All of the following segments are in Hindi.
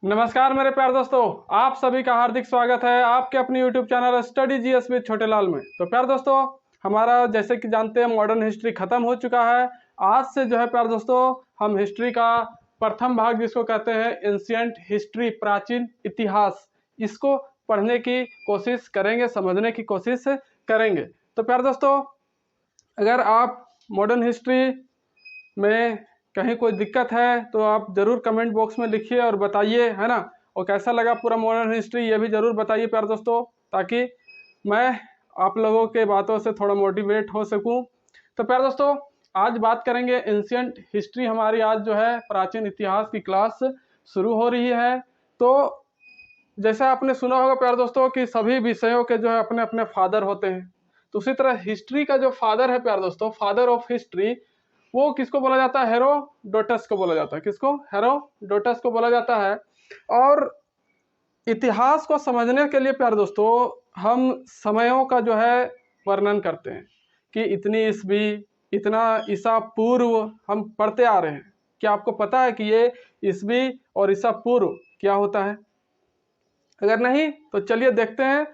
नमस्कार मेरे प्यारे दोस्तों, आप सभी का हार्दिक स्वागत है आपके अपने YouTube channel study GS with छोटे लाल में। तो प्यारे दोस्तों, हमारा जैसे कि जानते हैं मॉडर्न हिस्ट्री खत्म हो चुका है। आज से जो है प्यारे दोस्तों, हम हिस्ट्री का प्रथम भाग जिसको कहते हैं एंशिएंट हिस्ट्री, प्राचीन इतिहास, इसको पढ़ने की कोशिश करेंगे, समझने की कोशिश करेंगे। तो प्यारे दोस्तों, अगर आप मॉडर्न हिस्ट्री में कहीं कोई दिक्कत है तो आप ज़रूर कमेंट बॉक्स में लिखिए और बताइए, है ना। और कैसा लगा पूरा मॉडर्न हिस्ट्री ये भी ज़रूर बताइए प्यारे दोस्तों, ताकि मैं आप लोगों के बातों से थोड़ा मोटिवेट हो सकूं। तो प्यारे दोस्तों, आज बात करेंगे एंशिएंट हिस्ट्री। हमारी आज जो है प्राचीन इतिहास की क्लास शुरू हो रही है। तो जैसा आपने सुना होगा प्यारे दोस्तों कि सभी विषयों के जो है अपने अपने फादर होते हैं। तो उसी तरह हिस्ट्री का जो फादर है प्यारे दोस्तों, फादर ऑफ हिस्ट्री, वो किसको बोला जाता है? हेरोडोटस को बोला जाता है। किसको? हेरोडोटस को बोला जाता है। और इतिहास को समझने के लिए प्यारे दोस्तों, हम समयों का जो है वर्णन करते हैं कि इतनी ईस्वी, इतना ईसा पूर्व हम पढ़ते आ रहे हैं। क्या आपको पता है कि ये ईस्वी और ईसा पूर्व क्या होता है? अगर नहीं तो चलिए देखते हैं,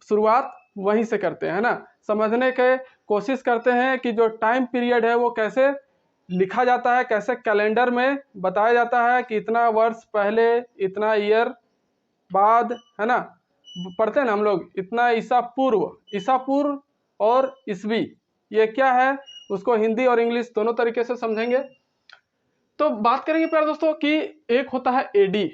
शुरुआत वहीं से करते हैं, है ना। समझने के कोशिश करते हैं कि जो टाइम पीरियड है वो कैसे लिखा जाता है, कैसे कैलेंडर में बताया जाता है कि इतना वर्ष पहले, इतना ईयर बाद, है ना। पढ़ते हैं ना हम लोग, इतना ईसा पूर्व और ईस्वी, ये क्या है उसको हिंदी और इंग्लिश दोनों तरीके से समझेंगे। तो बात करेंगे प्यारे दोस्तों कि एक होता है एडी,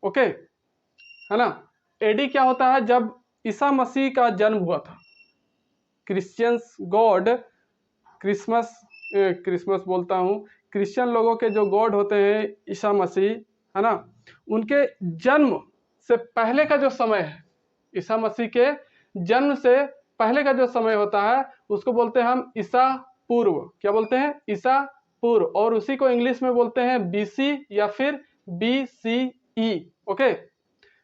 ओके, है ना। एडी क्या होता है? जब ईसा मसीह का जन्म हुआ था। क्रिश्चियंस गॉड, क्रिसमस बोलता हूँ, क्रिश्चियन लोगों के जो गॉड होते हैं ईसा मसीह, है ना, उनके जन्म से पहले का जो समय है, ईसा मसीह के जन्म से पहले का जो समय होता है उसको बोलते हैं हम ईसा पूर्व। क्या बोलते हैं? ईसा पूर्व। और उसी को इंग्लिश में बोलते हैं बीसी या फिर बीसीई, ओके।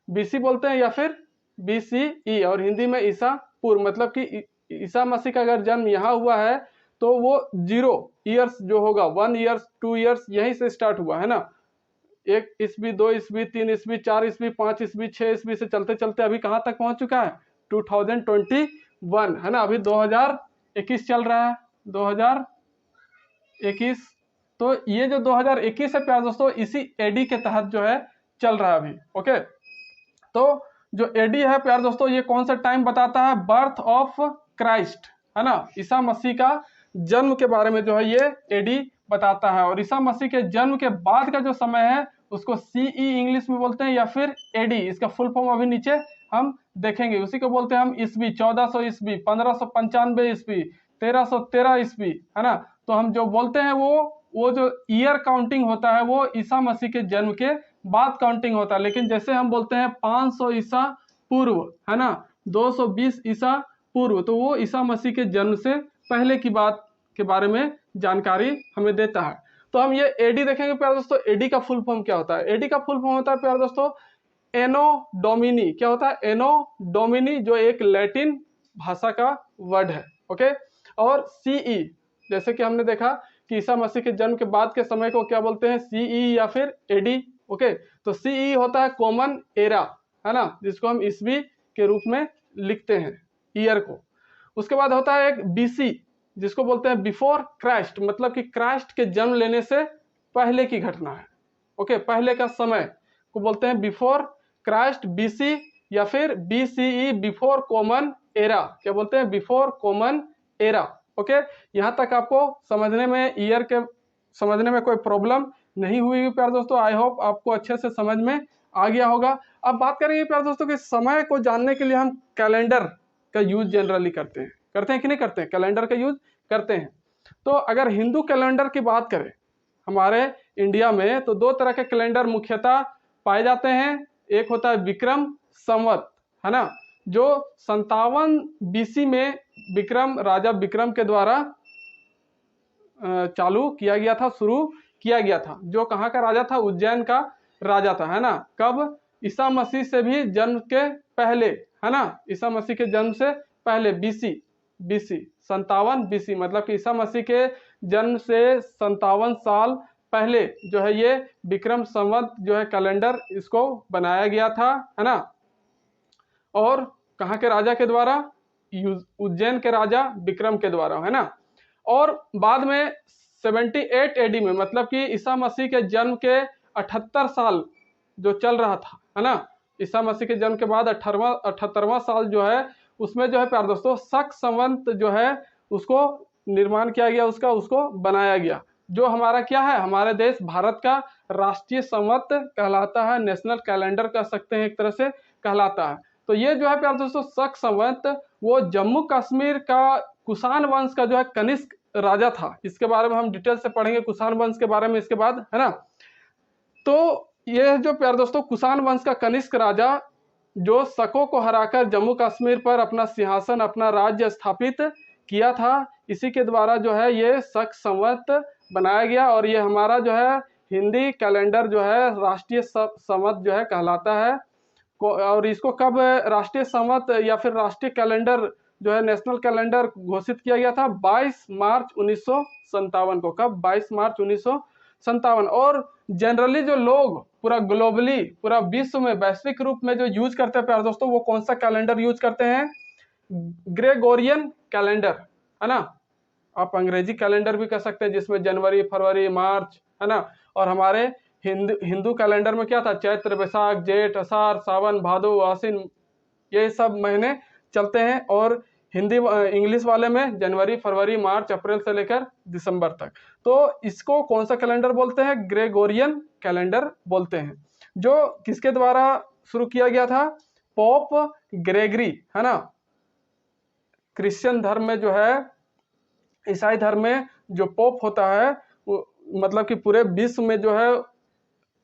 बीसी बोलते हैं या फिर बीसीई, और हिंदी में ईसा पूर्व। मतलब कि ईसा मसीह का अगर जन्म यहाँ हुआ है तो वो 0 ईयर्स जो होगा, 1 ईयर्स 2 ईयर्स यहीं से स्टार्ट हुआ, है ना। 1 ईस्वी, 2 ईस्वी, 3 ईस्वी, 4 ईस्वी, 5 ईस्वी, 6 ईस्वी से चलते चलते अभी कहाँ तक पहुंच चुका है? 2021, है ना। अभी 2021 चल रहा है, 2021। तो ये जो 2021 है प्यारे दोस्तों, इसी एडी के तहत जो है चल रहा है अभी, ओके। तो जो एडी है प्यारे दोस्तों, ये कौन सा टाइम बताता है? बर्थ ऑफ क्राइस्ट, है ना। ईसा मसीह का जन्म के बारे में जो है ये एडी बताता है। और ईसा मसीह के जन्म के बाद का जो समय है उसको सीई इंग्लिश में बोलते हैं या फिर एडी। इसका फुल फॉर्म अभी नीचे हम देखेंगे। उसी को बोलते हैं हम ईस्वी, 1400 ईस्वी, 1595 ईस्वी, 1313 ईस्वी, है ना। तो हम जो बोलते हैं वो जो ईयर काउंटिंग होता है वो ईसा मसीह के जन्म के बाद काउंटिंग होता है। लेकिन जैसे हम बोलते हैं 500 ईसा पूर्व, है ना, 220 ईसा पूर्व, तो वो ईसा मसीह के जन्म से पहले की बात के बारे में जानकारी हमें देता है। तो हम ये एडी देखेंगे प्यारे दोस्तों। एडी का फुल फॉर्म क्या होता है? एडी का फुल फॉर्म होता है प्यारे दोस्तों एनो डोमिनी। क्या होता है? एनो डोमिनी, जो एक लैटिन भाषा का वर्ड है, ओके। और सीई, जैसे कि हमने देखा कि ईसा मसीह के जन्म के बाद के समय को क्या बोलते हैं? सीई या फिर एडी, ओके। तो सीई होता है कॉमन एरा, है ना, जिसको हम ईस्वी के रूप में लिखते हैं ईयर को। उसके बाद होता है एक बीसी, जिसको बोलते हैं बिफोर क्राइस्ट, मतलब कि क्राइस्ट के जन्म लेने से पहले की घटना है, ओके। पहले का समय को बोलते हैं बिफोर क्राइस्ट, बीसी या फिर बीसीई, बिफोर कॉमन एरा। क्या बोलते हैं? Before common era, okay. यहाँ तक आपको समझने में, ईयर के समझने में कोई प्रॉब्लम नहीं हुई प्यारे दोस्तों। आई होप आपको अच्छे से समझ में आ गया होगा। अब बात करेंगे प्यारे दोस्तों कि समय को जानने के लिए हम कैलेंडर का यूज जनरली करते हैं कि नहीं करते हैं? कैलेंडर का यूज करते हैं। तो अगर हिंदू कैलेंडर की बात करें हमारे इंडिया में, तो 2 तरह के कैलेंडर मुख्यतः पाए जाते हैं। एक होता है विक्रम संवत, है ना, जो 57 बीसी में राजा विक्रम के द्वारा चालू किया गया था, शुरू किया गया था। जो कहाँ का राजा था? उज्जैन का राजा था, है ना। कब? ईसा मसीह से भी जन्म के पहले, है ना, ईसा मसीह के जन्म से पहले, बीसी 57 बीसी, मतलब कि ईसा मसीह के जन्म से 57 साल पहले जो है ये विक्रम संवत जो है कैलेंडर इसको बनाया गया था, है ना। और कहाँ के राजा के द्वारा? उज्जैन के राजा विक्रम के द्वारा, है ना। और बाद में 78 एडी में, मतलब कि ईसा मसीह के जन्म के 78 साल जो चल रहा था, है ना, ईसा मसीह के जन्म के बाद 78वां साल जो है उसमें जो है प्यारे दोस्तों शक संवत जो है उसको निर्माण किया गया, उसको बनाया गया, जो हमारा क्या है, हमारे देश भारत का राष्ट्रीय संवत कहलाता है, नेशनल कैलेंडर कह सकते हैं एक तरह से कहलाता है। तो ये जो है प्यारे दोस्तों शक संवत वो जम्मू कश्मीर का कुषाण वंश का जो है कनिष्क राजा था। इसके बारे में हम डिटेल से पढ़ेंगे कुषाण वंश के बारे में इसके बाद, है ना। तो ये जो प्यारे दोस्तों कुषाण वंश का कनिष्क राजा जो शकों को हराकर जम्मू कश्मीर पर अपना सिंहासन, अपना राज्य स्थापित किया था, इसी के द्वारा जो है ये शक संवत बनाया गया। और ये हमारा जो है हिंदी कैलेंडर जो है राष्ट्रीय संवत जो है कहलाता है। और इसको कब राष्ट्रीय संवत या फिर राष्ट्रीय कैलेंडर जो है नेशनल कैलेंडर घोषित किया गया था? 22 मार्च 1957 को। कब? 22 मार्च 1957। और जनरली जो लोग पूरा ग्लोबली, पूरा विश्व में वैश्विक रूप में जो यूज करते हैं प्यारे दोस्तों, वो कौन सा कैलेंडर यूज करते हैं? ग्रेगोरियन कैलेंडर, है ना। आप अंग्रेजी कैलेंडर भी कह सकते हैं जिसमें जनवरी, फरवरी, मार्च, है ना। और हमारे हिंदू कैलेंडर में क्या था? चैत्र, बैसाख, जेठ, आषाढ़, सावन, भादो, आश्विन, ये सब महीने चलते हैं। और हिंदी इंग्लिश वाले में जनवरी, फरवरी, मार्च, अप्रैल से लेकर दिसंबर तक। तो इसको कौन सा कैलेंडर बोलते हैं? ग्रेगोरियन कैलेंडर बोलते हैं, जो किसके द्वारा शुरू किया गया था? पोप ग्रेगरी, है ना। क्रिश्चियन धर्म में जो है, ईसाई धर्म में जो पोप होता है वो मतलब कि पूरे विश्व में जो है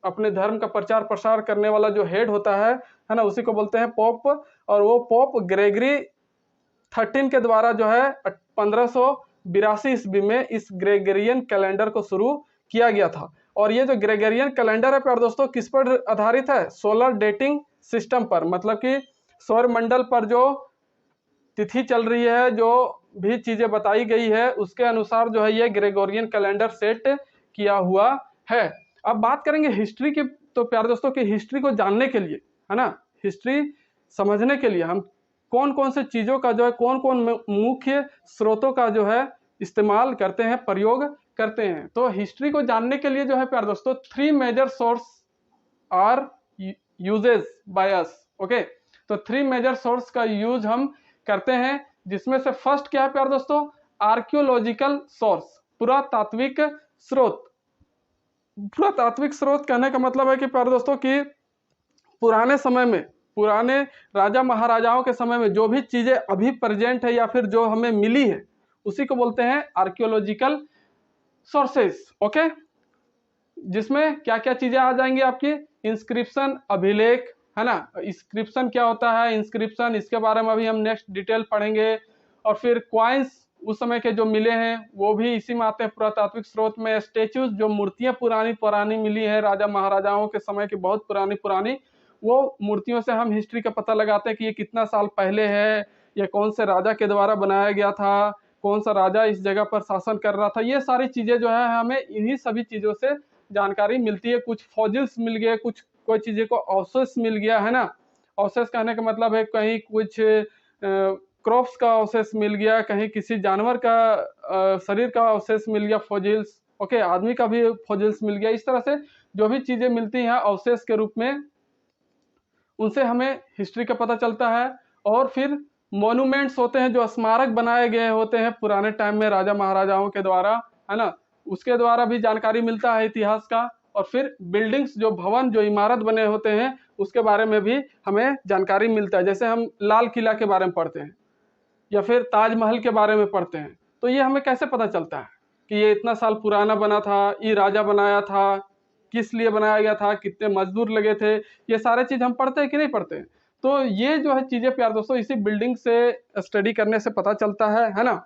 अपने धर्म का प्रचार प्रसार करने वाला जो हेड होता है ना, उसी को बोलते हैं पोप। और वो पोप ग्रेगरी 13 के द्वारा जो है 1582 ईस्वी में इस ग्रेगरियन कैलेंडर को शुरू किया गया था। और ये जो ग्रेगरियन कैलेंडर है प्यारे दोस्तों किस पर आधारित है? सोलर डेटिंग सिस्टम पर, मतलब कि सौर मंडल पर जो तिथि चल रही है, जो भी चीजें बताई गई है उसके अनुसार जो है ये ग्रेगोरियन कैलेंडर सेट किया हुआ है। अब बात करेंगे हिस्ट्री की। तो प्यारे दोस्तों की हिस्ट्री को जानने के लिए, है ना, हिस्ट्री समझने के लिए हम कौन कौन से चीजों का जो है, कौन कौन मुख्य स्रोतों का जो है इस्तेमाल करते हैं, प्रयोग करते हैं। तो हिस्ट्री को जानने के लिए जो है प्यारे दोस्तों 3 major source are uses by us. Okay, तो 3 मेजर सोर्स का यूज हम करते हैं, जिसमें से फर्स्ट क्या है प्यारे दोस्तों? आर्कियोलॉजिकल सोर्स, पुरातात्विक स्रोत। पुरातात्विक स्रोत कहने का मतलब है कि प्यारे दोस्तों कि पुराने समय में, पुराने राजा महाराजाओं के समय में जो भी चीजें अभी प्रेजेंट है या फिर जो हमें मिली है उसी को बोलते हैं आर्कियोलॉजिकल सोर्सेस। ओके, जिसमें क्या क्या चीजें आ जाएंगी आपकी? इंस्क्रिप्शन, अभिलेख, है ना। इंस्क्रिप्शन क्या होता है? इंस्क्रिप्शन इसके बारे में अभी हम नेक्स्ट डिटेल पढ़ेंगे। और फिर क्वाइंस उस समय के जो मिले हैं वो भी इसी में आते हैं पुरातात्विक स्रोत में। स्टेच्यूज, जो मूर्तियां पुरानी मिली है राजा महाराजाओं के समय की, बहुत पुरानी, वो मूर्तियों से हम हिस्ट्री का पता लगाते हैं कि ये कितना साल पहले है, ये कौन से राजा के द्वारा बनाया गया था, कौन सा राजा इस जगह पर शासन कर रहा था। ये सारी चीजें जो है हमें इन्हीं सभी चीजों से जानकारी मिलती है। कुछ फॉजिल्स मिल गए, कुछ कोई चीजें को अवशेष मिल गया, है ना। अवशेष कहने का मतलब है कहीं कुछ क्रॉप्स का अवशेष मिल गया, कहीं किसी जानवर का शरीर का अवशेष मिल गया, फॉजिल्स। ओके, आदमी का भी फॉजिल्स मिल गया। इस तरह से जो भी चीजें मिलती हैं अवशेष के रूप में, उनसे हमें हिस्ट्री का पता चलता है। और फिर मॉन्यूमेंट्स होते हैं, जो स्मारक बनाए गए होते हैं पुराने टाइम में राजा महाराजाओं के द्वारा, है ना, उसके द्वारा भी जानकारी मिलता है इतिहास का। और फिर बिल्डिंग्स, जो भवन, जो इमारत बने होते हैं उसके बारे में भी हमें जानकारी मिलता है। जैसे हम लाल किला के बारे में पढ़ते हैं या फिर ताजमहल के बारे में पढ़ते हैं, तो ये हमें कैसे पता चलता है कि ये इतना साल पुराना बना था, ये राजा बनाया था, किस लिए बनाया गया था, कितने मजदूर लगे थे, ये सारे चीज हम पढ़ते हैं कि नहीं पढ़ते हैं। तो ये जो है चीजें प्यार दोस्तों इसी बिल्डिंग से स्टडी करने से पता चलता है ना।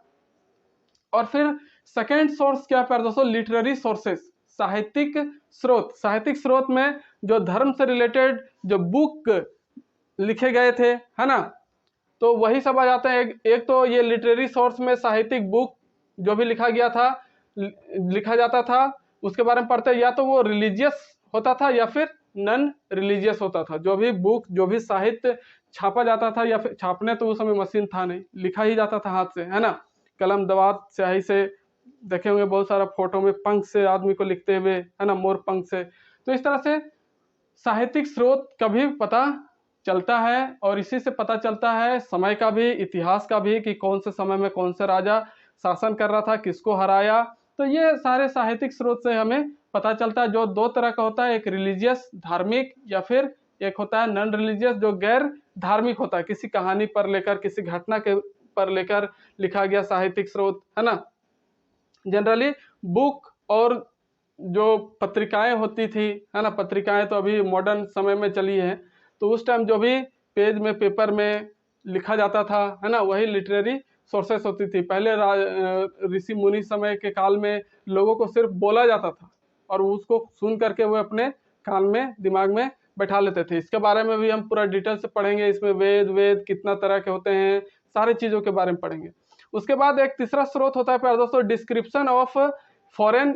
और फिर सेकेंड सोर्स क्या प्यार दोस्तों? लिटरेरी सोर्सेस, साहित्यिक स्रोत। साहित्यिक स्रोत में जो धर्म से रिलेटेड जो बुक लिखे गए थे, है ना, तो वही सब आ जाते हैं। एक तो ये लिटरेरी सोर्स में साहित्यिक बुक जो भी लिखा जाता था, उसके बारे में पढ़ते हैं। या तो वो रिलीजियस होता था या फिर नॉन रिलीजियस होता था। जो भी बुक, जो भी साहित्य छापा जाता था, या फिर छापने तो उस समय मशीन था नहीं, लिखा ही जाता था हाथ से, है ना, कलम दवात स्याही से। देखे होंगे बहुत सारा फोटो में पंख से आदमी को लिखते हुए, है ना, मोर पंख से। तो इस तरह से साहित्यिक स्रोत का भी पता चलता है, और इसी से पता चलता है समय का भी, इतिहास का भी, कि कौन से समय में कौन से राजा शासन कर रहा था, किसको हराया। तो ये सारे साहित्यिक स्रोत से हमें पता चलता है। जो दो तरह का होता है, एक रिलीजियस धार्मिक, या फिर एक होता है नॉन रिलीजियस जो गैर धार्मिक होता है, किसी कहानी पर लेकर, किसी घटना के पर लेकर लिखा गया साहित्यिक स्रोत, है ना। जनरली बुक और जो पत्रिकाएं होती थी, है ना, पत्रिकाएं तो अभी मॉडर्न समय में चली है, तो उस टाइम जो भी पेज में, पेपर में लिखा जाता था, है ना, वही लिटरेरी सोर्सेस होती थी। पहले ऋषि मुनि समय के काल में लोगों को सिर्फ बोला जाता था, और उसको सुन करके वो अपने कान में, दिमाग में बैठा लेते थे। इसके बारे में भी हम पूरा डिटेल से पढ़ेंगे। इसमें वेद कितना तरह के होते हैं, सारी चीजों के बारे में पढ़ेंगे। उसके बाद एक तीसरा स्रोत होता है प्यारे दोस्तों, description of foreign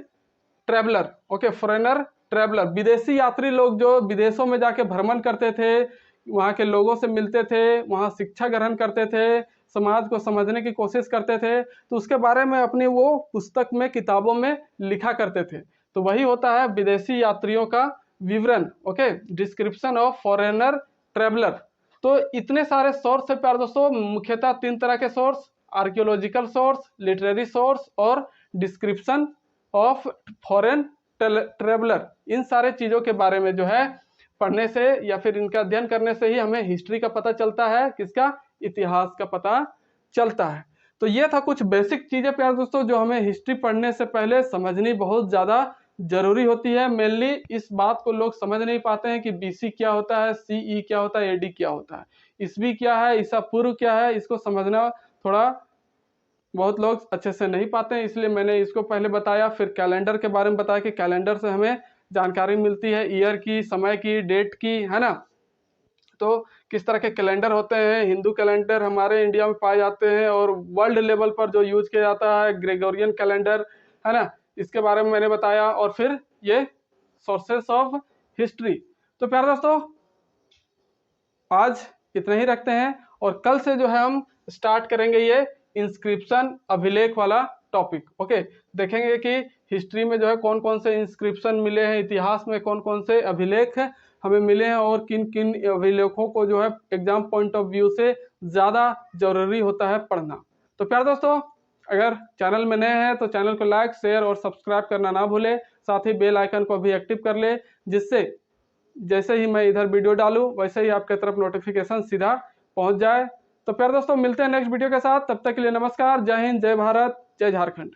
traveller. Okay, foreigner traveller, विदेशी यात्री लोग जो विदेशों में जाके भ्रमण करते थे, वहाँ के लोगों से मिलते थे, वहाँ शिक्षा ग्रहण करते थे, समाज को समझने की कोशिश करते थे, तो उसके बारे में अपनी वो पुस्तक में, किताबों में लिखा करते थे। तो वही होता है विदेशी यात्रियों का विवरण। Okay, description of foreigner traveller. तो इतने सारे सोर्स है प्यारे दोस्तों, मुख्यतः 3 तरह के source, archaeological source, literary source और डिस्क्रिप्शन ऑफ फॉरेन ट्रेवलर। इन सारे चीजों के बारे में जो है पढ़ने से या फिर इनका अध्ययन करने से ही हमें हिस्ट्री का पता चलता है, किसका, इतिहास का पता चलता है। तो ये था कुछ बेसिक चीजें प्यारे दोस्तों, जो हमें हिस्ट्री पढ़ने से पहले समझनी बहुत ज्यादा जरूरी होती है। मेनली इस बात को लोग समझ नहीं पाते हैं कि बीसी क्या होता है, सीई क्या होता है, एडी क्या होता है, ईस्वी क्या है, ईसा पूर्व क्या है। इसको समझना थोड़ा बहुत लोग अच्छे से नहीं पाते हैं, इसलिए मैंने इसको पहले बताया। फिर कैलेंडर के बारे में बताया कि कैलेंडर से हमें जानकारी मिलती है ईयर की, समय की, डेट की, है ना। तो किस तरह के कैलेंडर होते हैं, हिंदू कैलेंडर हमारे इंडिया में पाए जाते हैं, और वर्ल्ड लेवल पर जो यूज किया जाता है ग्रेगोरियन कैलेंडर, है ना, इसके बारे में मैंने बताया। और फिर ये सोर्सेस ऑफ हिस्ट्री। तो प्यारे दोस्तों आज इतना ही रखते हैं, और कल से जो है हम स्टार्ट करेंगे ये इंस्क्रिप्शन, अभिलेख वाला टॉपिक। ओके, देखेंगे कि हिस्ट्री में जो है कौन कौन से इंस्क्रिप्शन मिले हैं, इतिहास में कौन कौन से अभिलेख हमें मिले हैं, और किन किन अभिलेखों को जो है एग्जाम पॉइंट ऑफ व्यू से ज़्यादा जरूरी होता है पढ़ना। तो प्यारे दोस्तों अगर चैनल में नए हैं तो चैनल को लाइक, शेयर और सब्सक्राइब करना ना भूलें। साथ ही बेल आइकन को भी एक्टिव कर ले, जिससे जैसे ही मैं इधर वीडियो डालूं वैसे ही आपके तरफ नोटिफिकेशन सीधा पहुंच जाए। तो प्यारे दोस्तों मिलते हैं नेक्स्ट वीडियो के साथ, तब तक के लिए नमस्कार, जय हिंद, जय भारत, जय झारखंड।